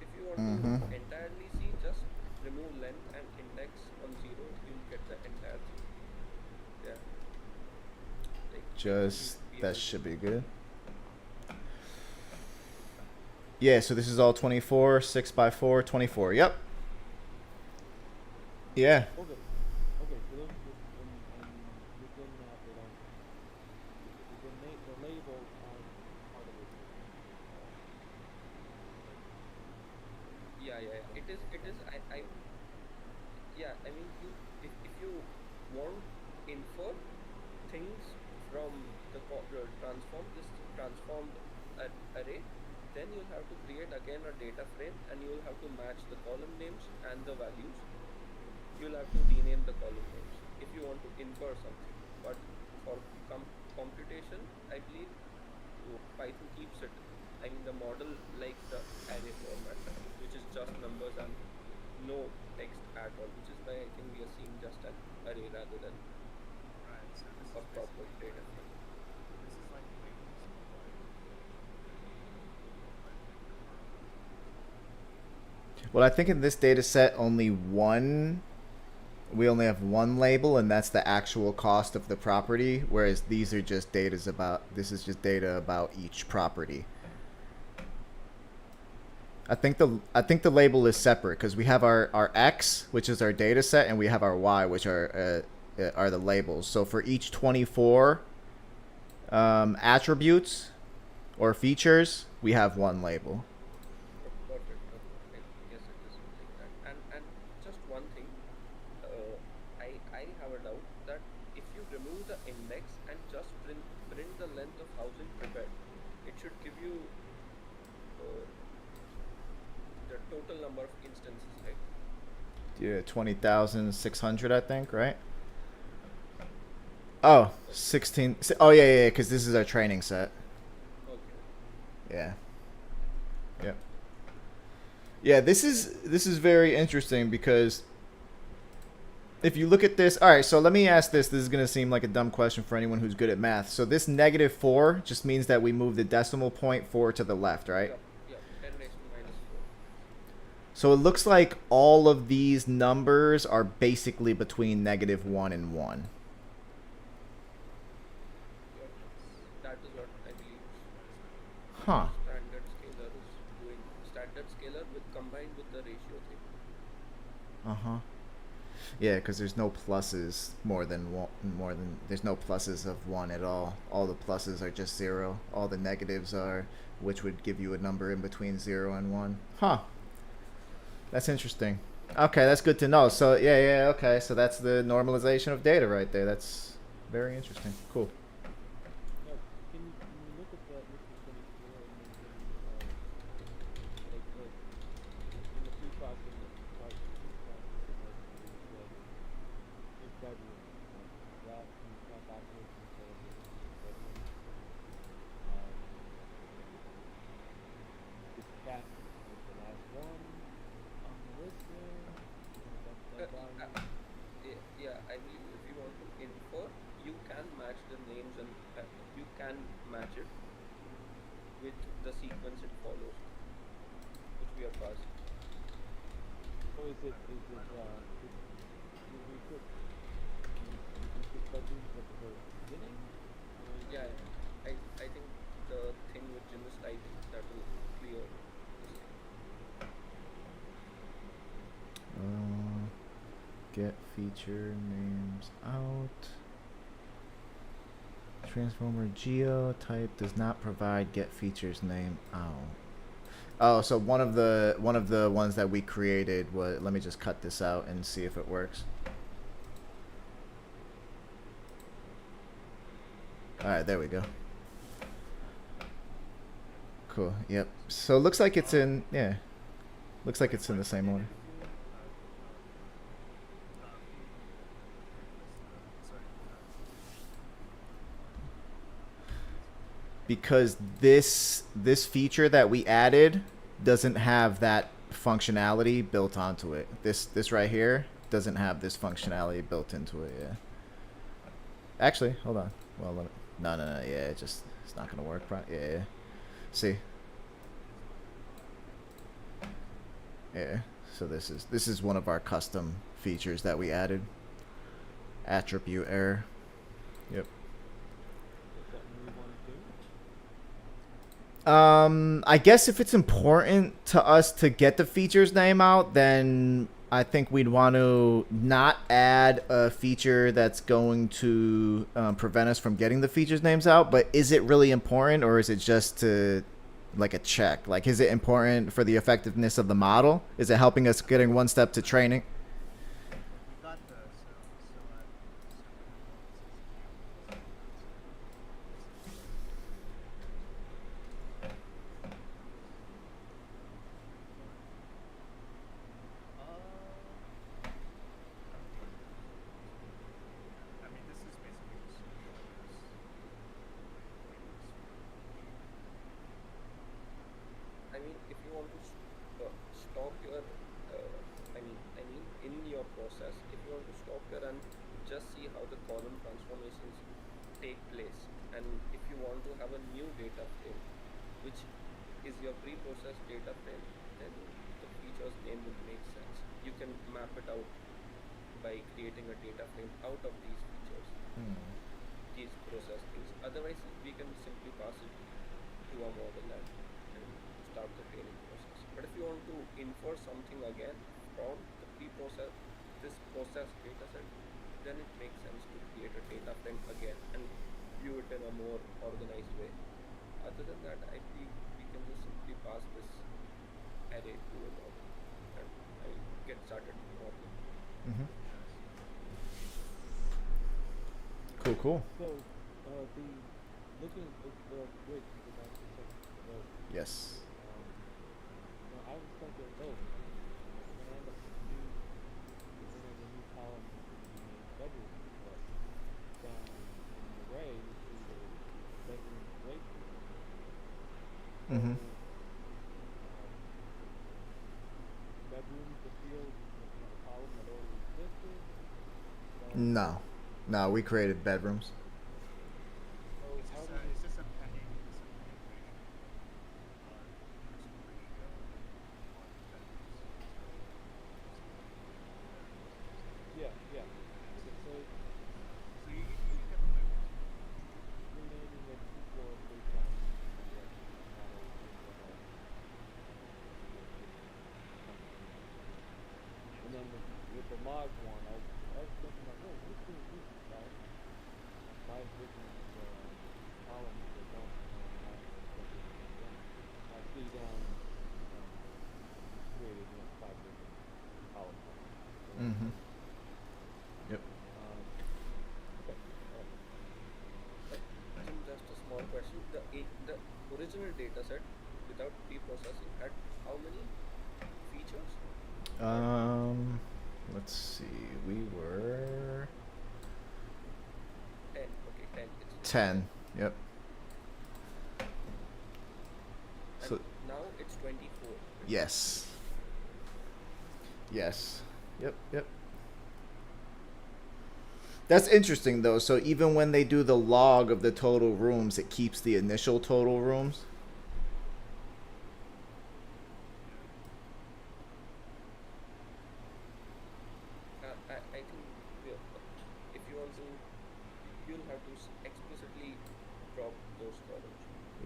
If you want Mm-hmm. to entirely see, just remove length and index on 0, you'll get the entire thing. Yeah. Like Just you'll be that able to- should be good. Yeah, so this is all 24, 6x4, 24. Yep. Yeah. Okay, so those, and within that, they don't, the labels aren't part of it. Yeah. It is. Yeah. I mean, if you want infer things from the transformed array, then you'll have to create again a data frame, and you'll have to match the column names and the values. You'll have to rename the column names if you want to infer something. But for computation, I believe Python keeps it. I mean, the model likes the array format, which is just numbers and no text at all, which is why I think we are seeing just an array rather than Right. So this a is proper basically data frame. this is like making Well, I think in this data set, we only have one label, and that's the actual cost of the property, whereas these are just this is just data about each property. I think the label is separate because we have our X, which is our data set, and we have our Y, which are the labels. So for each 24 attributes or features, we have one label. Perfect. Yes, it is like that. And just one thing, I have a doubt that if you remove the index and just print the length of housing prepared, it should give you the total number of instances, right? Yeah, 20,600, I think, right? Oh, 16. Oh, yeah, because this is our training set. Okay. Yeah. Yep. Yeah, this is very interesting because if you look at this, all right, so let me ask this. This is going to seem like a dumb question for anyone who's good at math. So this -4 just means that we move the decimal point 4 to the left, right? Yeah. 10 raised to -4. So it looks like all of these numbers are basically between -1 and 1. Yeah. That is what I believe. Huh. Standard scalar is doing. Standard scalar combined with the ratio thing. Uh-huh. Yeah, because there's no pluses there's no pluses of 1 at all. All the pluses are just 0. All the negatives are, which would give you a number in between 0 and 1. Huh. That's interesting. Okay, that's good to know. So yeah, okay. So that's the normalization of data right there. That's very interesting. Cool. Now, can you look at that Mr. 24 and then like in the pre-processing part, in bedroom, that can you count backwards and say bedroom? This cat was the last one on the list there. That value. Yeah, I believe if you want to infer, you can match the names and you can match it with the sequence it follows, which we are passing. So is it we put bedrooms at the very feature names out. Transformer geo type does not provide get features name out. Oh, so one of the ones that we created was, let me just cut this out and see if it works. All right, there we go. Cool. Yep. So it looks like it's in, yeah. Looks like it's in the same order. Because this feature that we added doesn't have that functionality built onto it. This right here doesn't have this functionality built into it. Yeah. Actually, hold on. Well, no. Yeah, it's not gonna work. Yeah. See. Yeah. So this is one of our custom features that we added. Attribute error. Yep. I guess if it's important to us to get the features name out, then I think we'd want to not add a feature that's going to prevent us from getting the features names out. But is it really important, or is it just to like a check? Like, is it important for the effectiveness of the model? Is it helping us getting one step to training? I mean, if you want to stop your, in your process, if you want to stop your and just see how the column transformations take place, and if you want to have a new data frame, which is your pre-processed data frame, then the feature's name would make sense. You can map it out by creating a data frame out of these features, these process things. Otherwise, we can simply pass it to a model and start the training process. But if you want to infer something again from the pre-process, this process data set, then it makes sense to create a data frame again and view it in a more organized way. Other than that, I think we can just simply pass this array to a model and get started with the model. Cool. So, the looking at the wait, Yes. I was thinking, we're gonna end up presenting a new column in the bedroom, but down in the array, you see the bedroom weight. Bedrooms, the field, the column that already existed. No, we created bedrooms. With the log one, I was thinking like, oh, what's going to do this guy? Five different columns that don't I see them created five different columns. Yep. Okay. Just a small question. The original data set without pre-processing had how many features? Let's see. We were 10. Okay, 10. It's 10. Yep. and So now it's 24. yes. Yep. That's interesting though. So even when they do the log of the total rooms, it keeps the initial total rooms. I think if you want to, you'll have to explicitly drop those columns.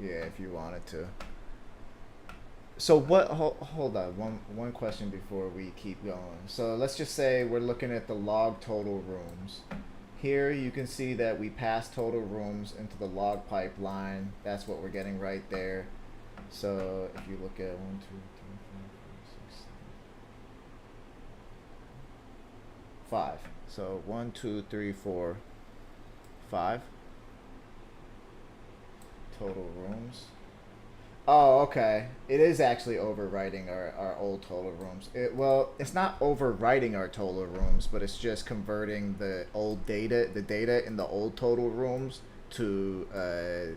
Yeah, if you wanted to. So what? Hold on. One question before we keep going. So let's just say we're looking at the log total rooms. Here you can see that we pass total rooms into the log pipeline. That's what we're getting right there. So if you look at 1, 2, 3, 4, 5, 6, 7, 5. So 1, 2, 3, 4, 5 total rooms. Oh, okay. It is actually overwriting our old total rooms. Well, it's not overwriting our total rooms, but it's just converting the data in the old total rooms to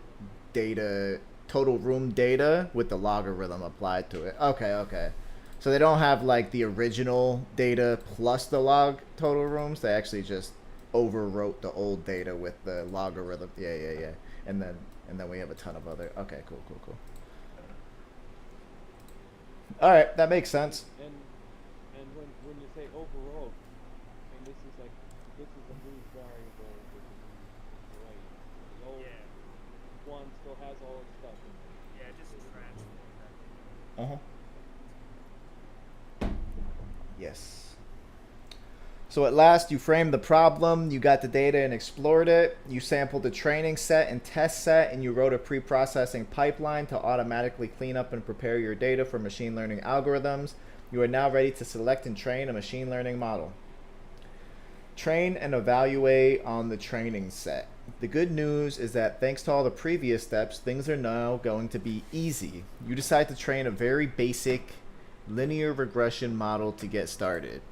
data, total room data with the logarithm applied to it. Okay, okay. So they don't have like the original data plus the log total rooms. They actually just overwrote the old data with the logarithm. Yeah, yeah, yeah. And then we have a ton of other. Okay, cool, cool, cool. All right, that makes sense. And when you say overall, and this is like this is a new variable with a new array. The old Yeah. one still has all its stuff in it. Yeah, just transform that. Uh-huh. Yes. So at last, you framed the problem, you got the data and explored it, you sampled the training set and test set, and you wrote a pre-processing pipeline to automatically clean up and prepare your data for machine learning algorithms. You are now ready to select and train a machine learning model. Train and evaluate on the training set. The good news is that thanks to all the previous steps, things are now going to be easy. You decide to train a very basic linear regression model to get started.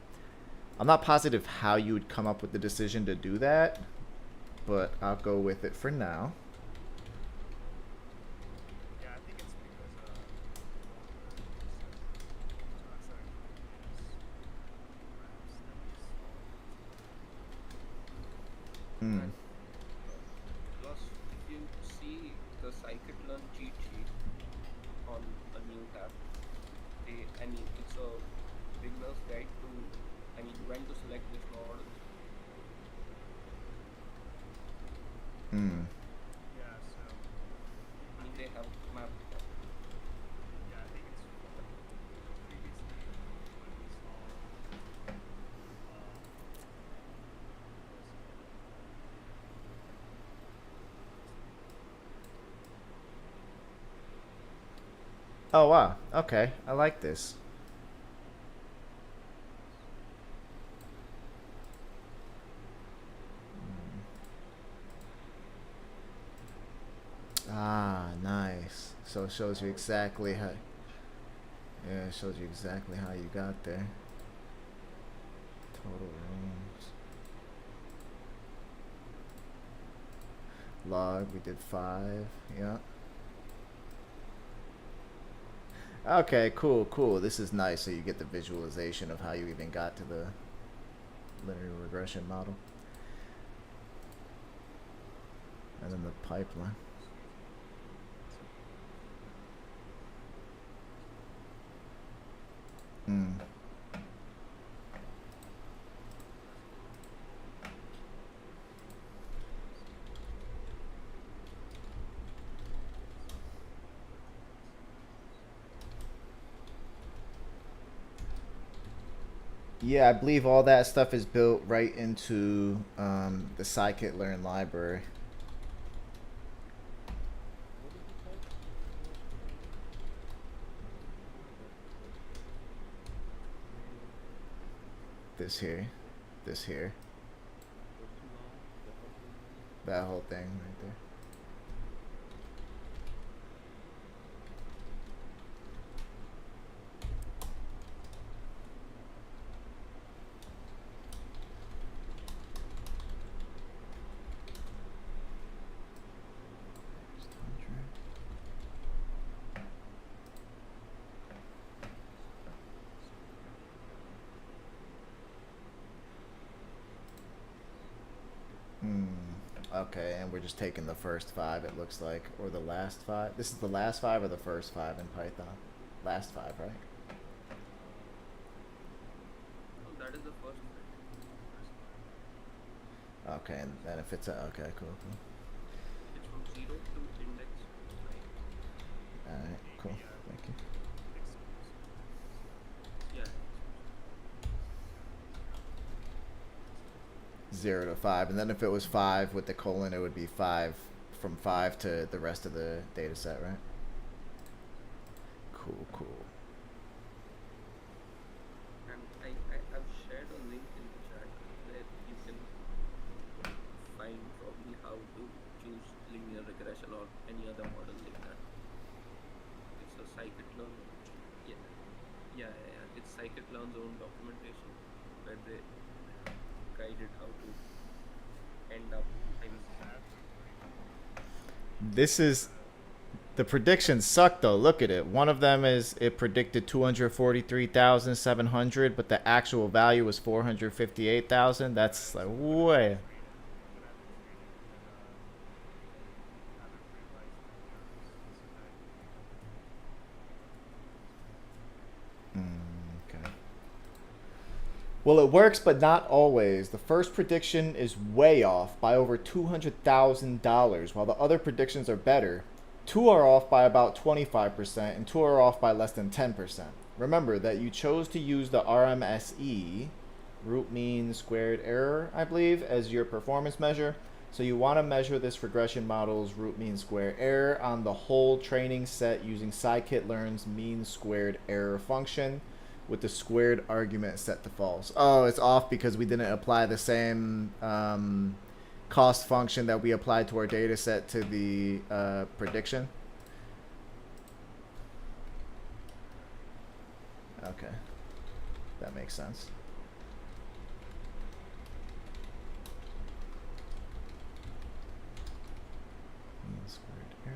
I'm not positive how you would come up with the decision to do that, but I'll go with it for now. Yeah, I think it's because Hmm. Plus, if you see the Scikit-Learn cheat sheet on a new tab, it's a beginner's guide to, when to select which model. Hmm. Yeah, so They have mapped it out. yeah, I think it's previously when we saw Oh wow. Okay, I like this. Ah, nice. So it shows you exactly how. Yeah, it shows you exactly how you got there. Total rooms. Log, we did 5. Yeah. Okay, cool, cool. This is nice. So you get the visualization of how you even got to the linear regression model. And then the pipeline. Hmm. Yeah, I believe all that stuff is built right into the Scikit-Learn library. What did you type? This here. This here. Those 2 lines, the whole thing there? That whole thing right there. Okay, and we're just taking the first 5, it looks like, or the last 5. This is the last 5 or the first 5 in Python? Last 5, right? So that is the first one. Okay, and then if it's okay, cool, cool. It's from 0 to index 9. All right, cool. Thank you. 0 to 5, and then if it was 5 with the colon, it would be 5 from 5 to the rest of the data set, right? Cool, cool. And I've shared a link in the chat where you can find probably how to choose linear regression or any other model like that. It's a Scikit-Learn. Yeah, yeah. It's Scikit-Learn's own documentation where they guided how to end up. This is the predictions suck though. Look at it. One of them is it predicted 243,700, but the actual value was 458,000. That's like way. Okay. Well, it works, but not always. The first prediction is way off by over $200,000, while the other predictions are better. Two are off by about 25%, and two are off by less than 10%. Remember that you chose to use the RMSE, root mean squared error, I believe, as your performance measure. So you want to measure this regression model's root mean squared error on the whole training set using Scikit-Learn's mean squared error function with the squared argument set to false. Oh, it's off because we didn't apply the same cost function that we applied to our data set to the prediction. Okay, that makes sense. Mean squared error.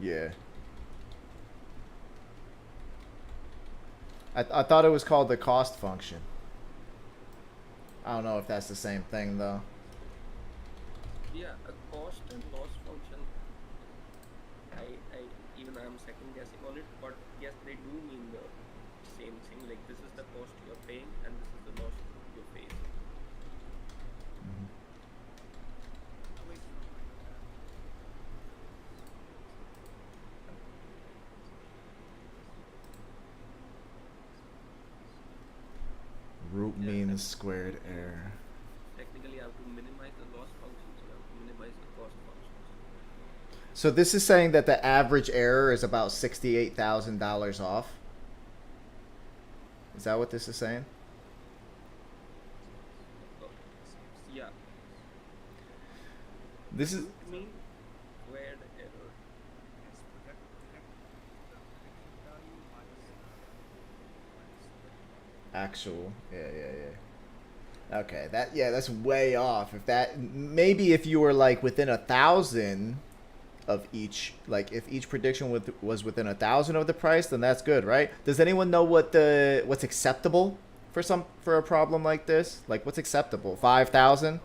Yeah. I thought it was called the cost function. I don't know if that's the same thing though. Yeah, a cost and loss function. I'm second guessing on it, but yes, they do mean the same thing. Like this is the cost you're paying, and this is the loss you're facing. Mm-hmm. Root mean squared error. Technically, I have to minimize the loss functions, and I have to minimize the cost functions. So this is saying that the average error is about $68,000 off. Is that what this is saying? Yeah. This is Mean squared error. actual. Yeah. Okay, that's way off. If that maybe if you were like within 1,000 of each, like if each prediction was within 1,000 of the price, then that's good, right? Does anyone know what's acceptable for a problem like this? Like what's acceptable? 5,000?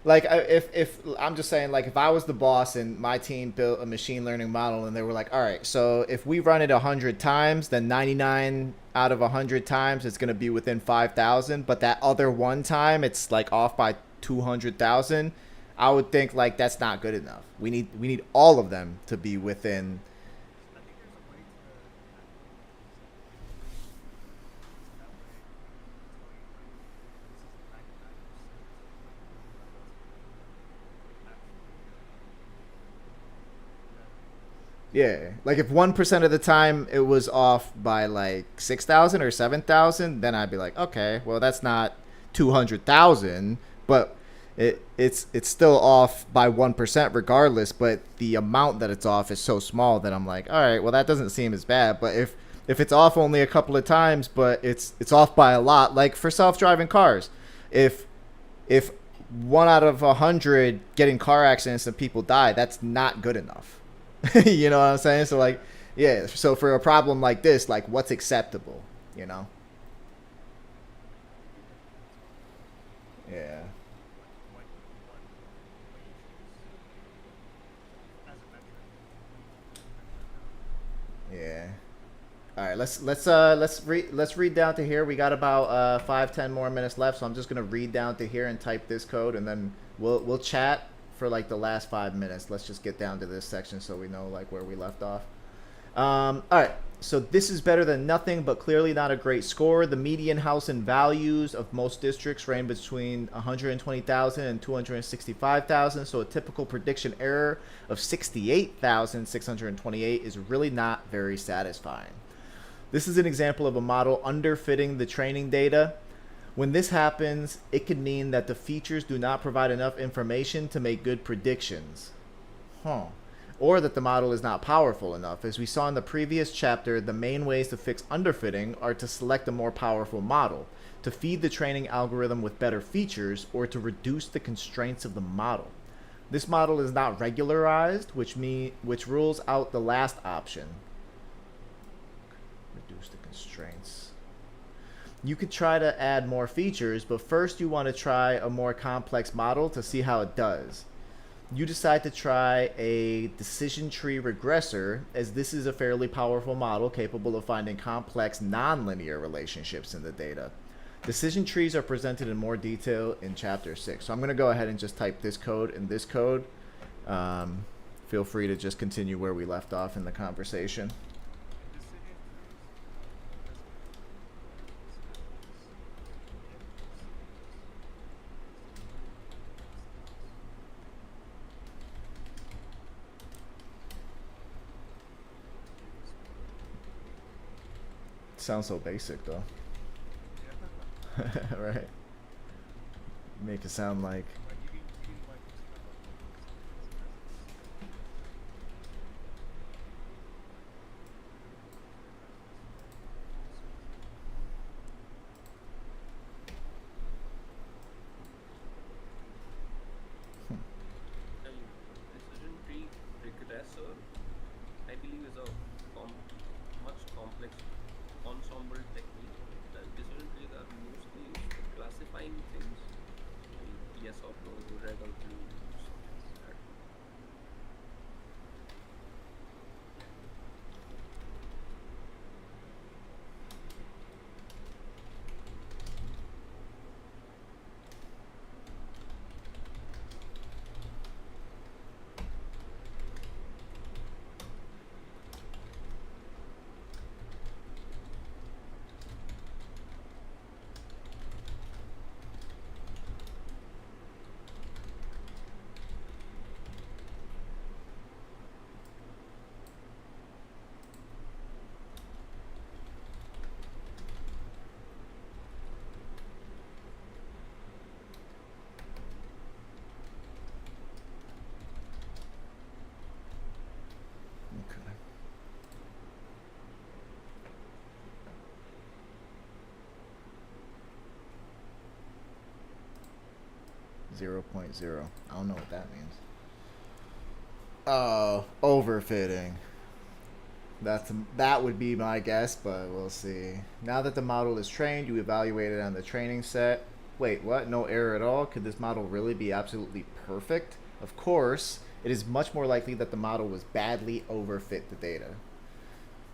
Like if I'm just saying, like if I was the boss and my team built a machine learning model and they were like, all right, so if we run it 100 times, then 99 out of 100 times it's going to be within 5,000, but that other one time it's like off by 200,000. I would think like that's not good enough. We need all of them to be within. Yeah, like if 1% of the time it was off by like 6,000 or 7,000, then I'd be like, okay, well that's not 200,000, but it's still off by 1% regardless. But the amount that it's off is so small that I'm like, all right, well that doesn't seem as bad. But if it's off only a couple of times, but it's off by a lot, like for self-driving cars, if 1 out of 100 get in car accidents and people die, that's not good enough. You know what I'm saying? So like, yeah. So for a problem like this, like what's acceptable, you know? Yeah. What issues as a metric. Yeah. All right, let's read down to here. We got about 5-10 more minutes left, so I'm just gonna read down to here and type this code, and then we'll chat for like the last 5 minutes. Let's just get down to this section so we know like where we left off. All right, so this is better than nothing, but clearly not a great score. The median housing values of most districts range between 120,000 and 265,000. So a typical prediction error of 68,628 is really not very satisfying. This is an example of a model underfitting the training data. When this happens, it could mean that the features do not provide enough information to make good predictions. Or that the model is not powerful enough. As we saw in the previous chapter, the main ways to fix underfitting are to select a more powerful model, to feed the training algorithm with better features, or to reduce the constraints of the model. This model is not regularized, which rules out the last option. Reduce the constraints. You could try to add more features, but first you want to try a more complex model to see how it does. You decide to try a decision tree regressor, as this is a fairly powerful model capable of finding complex nonlinear relationships in the data. Decision trees are presented in more detail in chapter 6. So I'm going to go ahead and just type this code and this code. Feel free to just continue where we left off in the conversation. Sounds so basic though. Right? Make it sound like Decision tree regressor, I believe, is a much complex ensemble technique. Decision trees are mostly used for classifying things, like yes or no, red or blue, something like that. okay. 0.0. I don't know what that means. Oh, overfitting. That would be my guess, but we'll see. Now that the model is trained, you evaluate it on the training set. Wait, what? No error at all? Could this model really be absolutely perfect? Of course, it is much more likely that the model was badly overfit the data.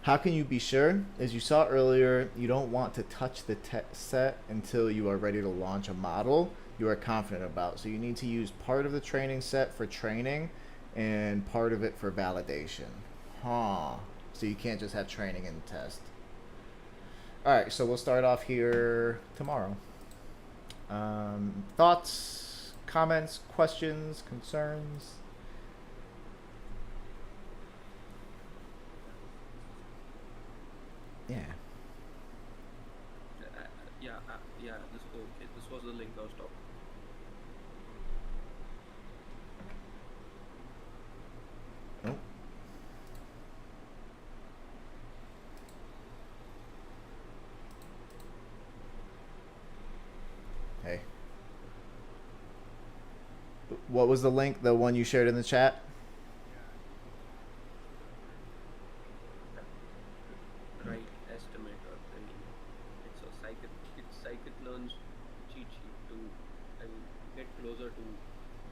How can you be sure? As you saw earlier, you don't want to touch the test set until you are ready to launch a model you are confident about. So you need to use part of the training set for training and part of it for validation. So you can't just have training and test. All right, so we'll start off here tomorrow. Thoughts, comments, questions, concerns? Yeah. Yeah. This was the link I was talking. Nope. Hey. What was the link? The one you shared in the chat? Right estimator. I mean, it's Scikit-Learn's cheat sheet to closer to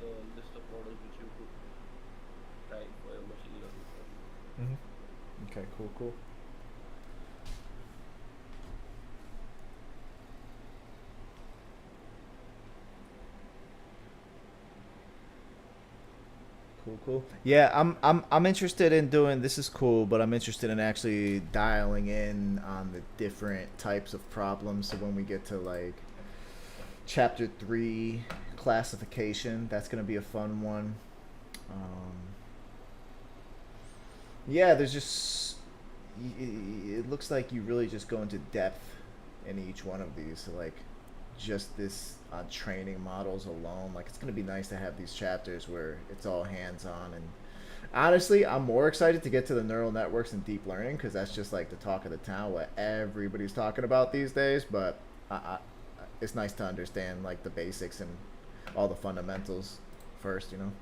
the list of models which you could try for your machine learning problem. Okay, cool. Cool. Yeah, I'm interested in doing this is cool, but I'm interested in actually dialing in on the different types of problems. So when we get to like chapter 3 classification, that's gonna be a fun one. Yeah, there's just it looks like you really just go into depth in each one of these. So like just this training models alone, like it's gonna be nice to have these chapters where it's all hands on. And honestly, I'm more excited to get to the neural networks and deep learning because that's just like the talk of the town, what everybody's talking about these days. But it's nice to understand like the basics and all the fundamentals first, you know.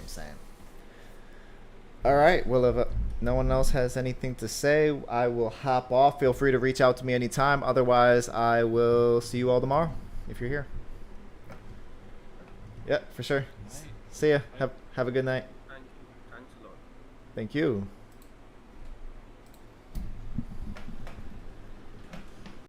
Same. All right. Well, if no one else has anything to say, I will hop off. Feel free to reach out to me anytime. Otherwise, I will see you all tomorrow if you're here. Yeah, for sure. Right. See ya. Right. Have a good night. Thank you. Thanks a lot. Thank you.